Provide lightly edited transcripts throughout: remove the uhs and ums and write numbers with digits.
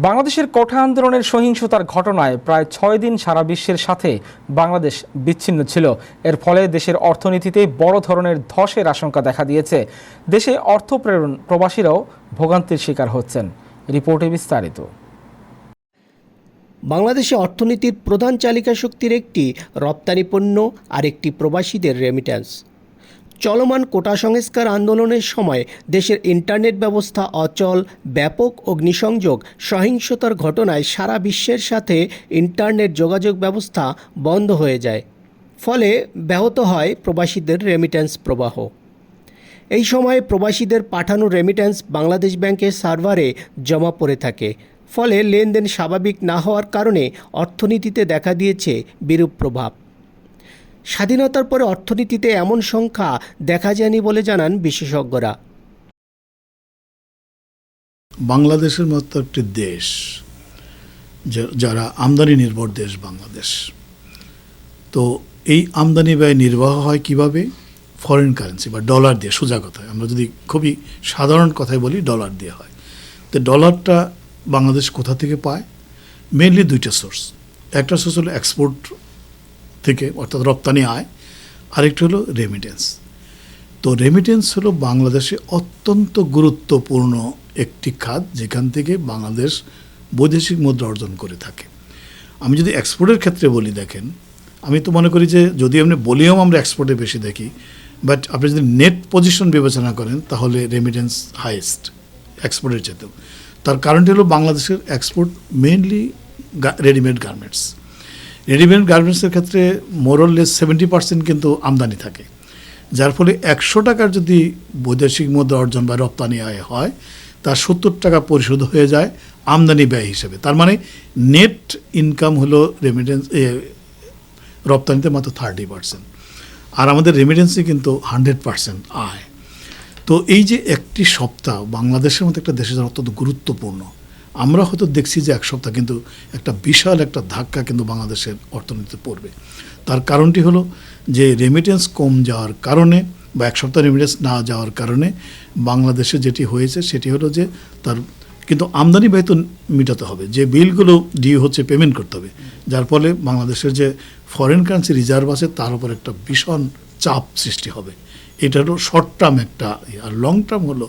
বাংলাদেশের কোঠা আন্দোলনের সহিংসতার ঘটনায় প্রায় 6 দিন সারা বিশ্বের সাথে বাংলাদেশ বিচ্ছিন্ন ছিল। এর ফলে দেশের অর্থনীতিতে বড় ধরনের ধসের আশঙ্কা দেখা দিয়েছে। দেশে অর্থ প্রেরণ প্রবাসীরাও ভোগান্তির শিকার হচ্ছেন। রিপোর্টে বিস্তারিত। বাংলাদেশে অর্থনীতির প্রধান চালিকা শক্তির একটি রপ্তানি পণ্য আর একটি প্রবাসীদের রেমিট্যান্স। চলমান কোটা সংস্কার আন্দোলনের সময় দেশের ইন্টারনেট ব্যবস্থা অচল, ব্যাপক অগ্নিসংযোগ, সহিংসতার ঘটনায় সারা বিশ্বের সাথে ইন্টারনেট যোগাযোগ ব্যবস্থা বন্ধ হয়ে যায়। ফলে ব্যাহত হয় প্রবাসীদের রেমিট্যান্স প্রবাহ। এই সময় প্রবাসীদের পাঠানো রেমিট্যান্স বাংলাদেশ ব্যাংকের সার্ভারে জমা পড়ে থাকে। ফলে লেনদেন স্বাভাবিক না হওয়ার কারণে অর্থনীতিতে দেখা দিয়েছে বিরূপ প্রভাব। স্বাধীনতার পরে অর্থনীতিতে এমন সংখ্যা দেখা যায়নি বলে জানান বিশেষজ্ঞরা। বাংলাদেশের মতো একটি দেশ, যারা আমদানি নির্ভর দেশ বাংলাদেশ, তো এই আমদানি ব্যয় নির্বাহ হয় কিভাবে? ফরেন কারেন্সি বা ডলার দিয়ে। সোজা কথায় আমরা যদি খুবই সাধারণ কথায় বলি, ডলার দিয়ে হয়। তো ডলারটা বাংলাদেশ কোথা থেকে পায়? মেনলি দুইটা সোর্স। একটা সোর্স হলো এক্সপোর্ট থেকে, অর্থাৎ রপ্তানি আয়, আরেকটা হলো রেমিটেন্স। তো রেমিটেন্স হলো বাংলাদেশে অত্যন্ত গুরুত্বপূর্ণ একটি খাত, যেখান থেকে বাংলাদেশ বৈদেশিক মুদ্রা অর্জন করে থাকে। আমি যদি এক্সপোর্টের ক্ষেত্রে বলি, দেখেন, আমি তো মনে করি যে যদি এমনি ভলিউম আমরা এক্সপোর্টে বেশি দেখি, বাট আপনি যদি নেট পজিশন বিবেচনা করেন তাহলে রেমিটেন্স হাইয়েস্ট এক্সপোর্টের চেয়েও। তার কারণটি হলো বাংলাদেশের export mainly readymade garments. Readymade গার্মেন্টসের ক্ষেত্রে মোরলেস 70% কিন্তু আমদানি থাকে, যার ফলে 100 টাকার যদি বৈদেশিক মুদ্রা অর্জন বা রপ্তানি আয় হয়, তার 70 টাকা পরিশোধ হয়ে যায় আমদানি ব্যয় হিসেবে। তার মানে নেট ইনকাম হলো রেমিটেন্স রপ্তানিতে মাত্র 30%, আর আমাদের রেমিটেন্সে কিন্তু 100% আয়। তো এই যে একটি সপ্তাহ বাংলাদেশের মতো একটা দেশের জন্য অত্যন্ত গুরুত্বপূর্ণ। আমরা হয়তো দেখছি যে এক সপ্তাহ, কিন্তু একটা বিশাল একটা ধাক্কা কিন্তু বাংলাদেশের অর্থনীতিতে পড়বে। তার কারণটি হলো যে রেমিটেন্স কম যাওয়ার কারণে বা এক সপ্তাহ রেমিটেন্স না যাওয়ার কারণে বাংলাদেশে যেটি হয়েছে সেটি হলো যে তার কিন্তু আমদানি ব্যয় তো মেটাতে হবে, যে বিলগুলো ডিউ হচ্ছে পেমেন্ট করতে হবে, যার ফলে বাংলাদেশের যে ফরেন কারেন্সি রিজার্ভ আছে তার উপর একটা ভীষণ চাপ সৃষ্টি হবে। এটা হলো শর্ট টার্ম একটা। আর লং টার্ম হলো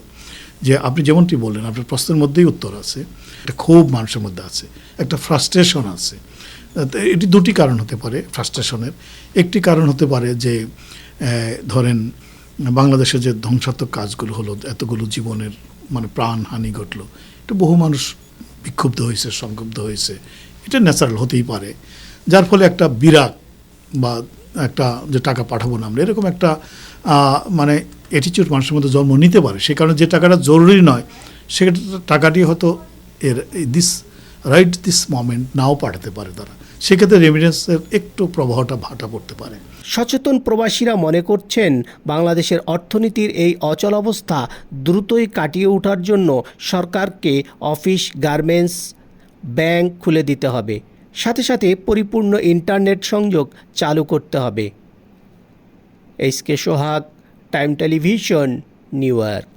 যে আপনি যেমনটি বললেন, আপনার প্রশ্নের মধ্যেই উত্তর আছে, একটা ক্ষোভ মানুষের মধ্যে আছে, একটা ফ্রাস্ট্রেশন আছে। এটি দুটি কারণ হতে পারে ফ্রাস্ট্রেশনের। একটি কারণ হতে পারে যে ধরেন বাংলাদেশে যে ধ্বংসাত্মক কাজগুলো হলো, এতগুলো জীবনের প্রাণহানি ঘটলো, এটা বহু মানুষ বিক্ষুব্ধ হয়েছে, সংক্ষুব্ধ হয়েছে, এটা ন্যাচারাল হতেই পারে। যার ফলে একটা বিরাগ বা একটা যে টাকা পাঠাবো না আমরা, এরকম একটা অ্যাটিচিউড মানুষের মধ্যে জন্ম নিতে পারে। সে কারণে যে টাকাটা জরুরি নয়, সে টাকাটি হয়তো দিস মোমেন্ট নাও পাঠাতে পারে তারা। সেক্ষেত্রে রেমিটেন্সের একটু প্রবাহটা ভাটা পড়তে পারে। সচেতন প্রবাসীরা মনে করছেন বাংলাদেশের অর্থনীতির এই অচল অবস্থা দ্রুতই কাটিয়ে ওঠার জন্য সরকারকে অফিস, গার্মেন্টস, ব্যাংক খুলে দিতে হবে। সাথে সাথে পরিপূর্ণ ইন্টারনেট সংযোগ চালু করতে হবে। SK সোহাগ, টাইম টেলিভিশন, নিউ ইয়র্ক।